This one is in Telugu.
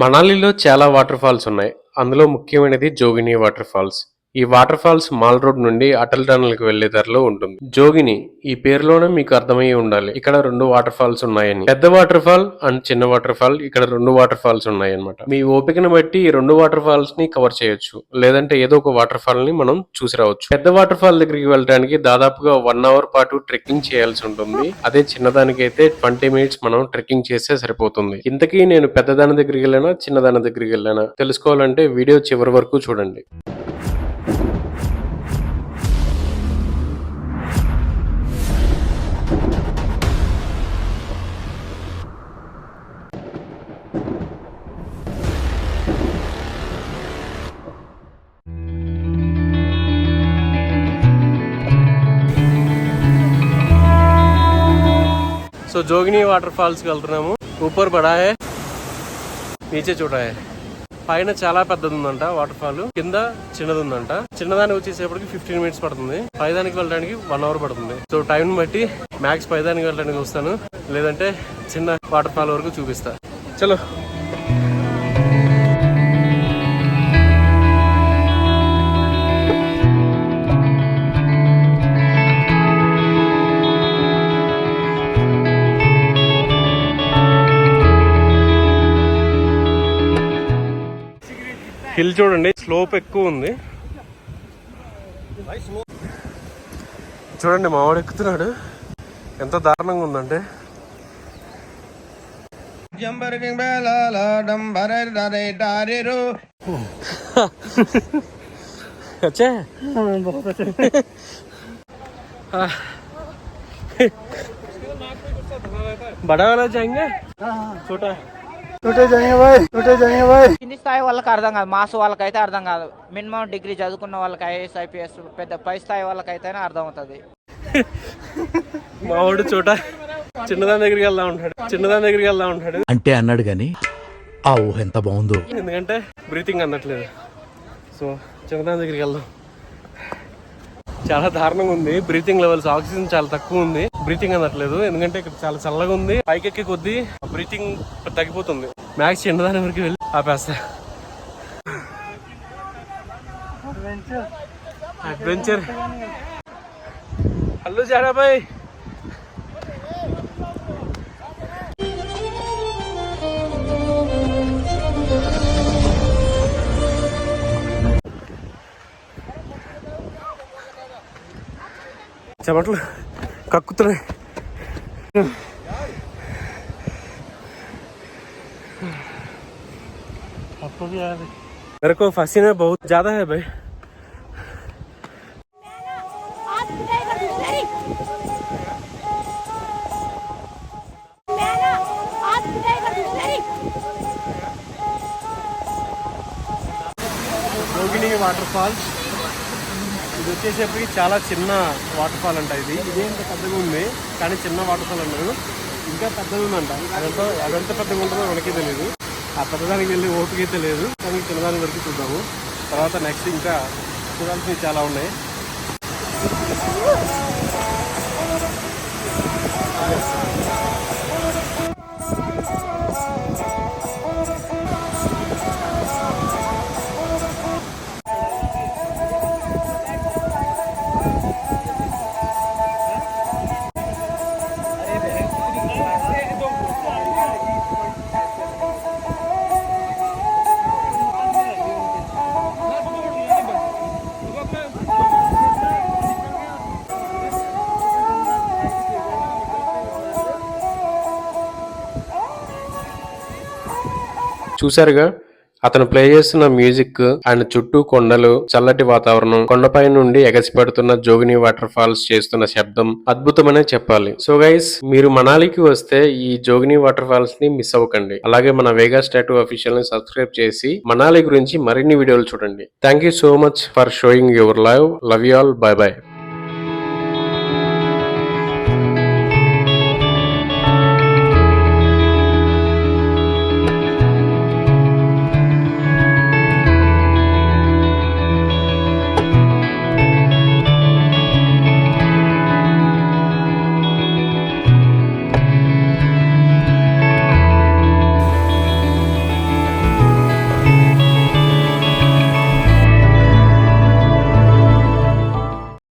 మనాలిలో చాలా వాటర్ ఫాల్స్ ఉన్నాయి. అందులో ముఖ్యమైనది జోగిని వాటర్ ఫాల్స్. ఈ వాటర్ ఫాల్స్ మాల్ రోడ్ నుండి అటల్ టనల్ కి వెళ్లే దారిలో ఉంటుంది. జోగిని ఈ పేరులోనే మీకు అర్థమయ్యి ఉండాలి ఇక్కడ 2 వాటర్ ఫాల్స్ ఉన్నాయని. పెద్ద వాటర్ ఫాల్ అండ్ చిన్న వాటర్ ఫాల్, ఇక్కడ 2 వాటర్ ఫాల్స్ ఉన్నాయి అన్నమాట. మీ ఓపికను బట్టి ఈ 2 వాటర్ ఫాల్స్ ని కవర్ చేయొచ్చు, లేదంటే ఏదో ఒక వాటర్ ఫాల్ ని మనం చూసి రావచ్చు. పెద్ద వాటర్ ఫాల్ దగ్గరికి వెళ్ళడానికి దాదాపుగా 1 అవర్ పాటు ట్రెక్కింగ్ చేయాల్సి ఉంటుంది. అదే చిన్నదానికైతే 20 మినిట్స్ మనం ట్రెక్కింగ్ చేస్తే సరిపోతుంది. ఇంతకీ నేను పెద్దదాని దగ్గరికి వెళ్ళానా చిన్నదాని దగ్గరికి వెళ్ళానా తెలుసుకోవాలంటే వీడియో చివరి వరకు చూడండి. సో జోగిని వాటర్ ఫాల్స్ కి వెళ్తున్నాము. ఊపర్ బడా హై, నీచే చోటా హై. పైన చాలా పెద్దది ఉందంట వాటర్ ఫాల్, కింద చిన్నది ఉందంట. చిన్నదానికి వచ్చేసేపటికి 15 మినిట్స్ పడుతుంది, పైదానికి వెళ్ళడానికి 1 అవర్ పడుతుంది. సో టైం బట్టి మ్యాక్స్ పైదానికి వెళ్ళడానికి చూస్తాను, లేదంటే చిన్న వాటర్ ఫాల్ వరకు చూపిస్తా. చలో. హిల్ చూడండి, స్లోప్ ఎక్కువ ఉంది. చూడండి మావాడు ఎక్కుతున్నాడు, ఎంత దారుణంగా ఉందంటే. अच्छे बहुत अच्छे बड़ा वाला जाएंगे, छोटा కింది స్థాయి వాళ్ళకి అర్థం కాదు, మాస్ వాళ్ళకైతే అర్థం కాదు. మినిమం డిగ్రీ చదువుకున్న వాళ్ళకి ఐఏఎస్ ఐపీఎస్ పెద్ద పై స్థాయి వాళ్ళకైతేనే అర్థం అవుతుంది. మావాడు చోట చిన్నదాని దగ్గరికి వెళ్దా ఉంటాడు అంటే అన్నాడు గాని ఆ ఊహ ఎంత బాగుందో. ఎందుకంటే బ్రీతింగ్ అందట్లేదు. సో చిన్నదాని దగ్గరికి వెళ్దాం. చాలా దారుణంగా ఉంది బ్రీతింగ్ లెవెల్స్, ఆక్సిజన్ చాలా తక్కువ ఉంది, బ్రీతింగ్ అందట్లేదు. ఎందుకంటే ఇక్కడ చాలా చల్లగా ఉంది, పైకెక్కి కొద్దీ బ్రీతింగ్ తగ్గిపోతుంది. మ్యాక్స్ చిన్నదాని వరకు వెళ్ళి ఆపేస్తా. Adventure hello జారాబాయ్. చెమట్లు కక్కుతున్నాయి. मेरे को पसीना बहुत ज्यादा है भाई. జోగిని వాటర్ ఫాల్ ఇది వచ్చేసేపటికి చాలా చిన్న వాటర్ ఫాల్ అంట. ఇదేంత పెద్దగా ఉంది కానీ చిన్న వాటర్ ఫాల్ అన్నారు. ఇంకా పెద్దగా ఉందంట, అదంత పెద్దగా ఉంటుందో మనకే తెలియదు. ఆ పెద్దదానికి వెళ్ళి ఓపిక తెలియదు, కానీ చిన్నదాని వరకు చూద్దాము. తర్వాత నెక్స్ట్ ఇంకా చూడాల్సినవి చాలా ఉన్నాయి. చూసారుగా అతను ప్లే చేస్తున్న మ్యూజిక్ అండ్ చుట్టూ కొండలు, చల్లటి వాతావరణం, కొండపై నుండి ఎగసిపడుతున్న జోగిని వాటర్ ఫాల్స్ చేస్తున్న శబ్దం అద్భుతమనే చెప్పాలి. సో గైస్, మీరు మనాలికి వస్తే ఈ జోగిని వాటర్ ఫాల్స్ ని మిస్ అవ్వకండి. అలాగే మన వేగాస్ టాటూ అఫీషియల్ ని సబ్స్క్రైబ్ చేసి మనాలి గురించి మరిన్ని వీడియోలు చూడండి. Thank you so much for showing your love you all. By by.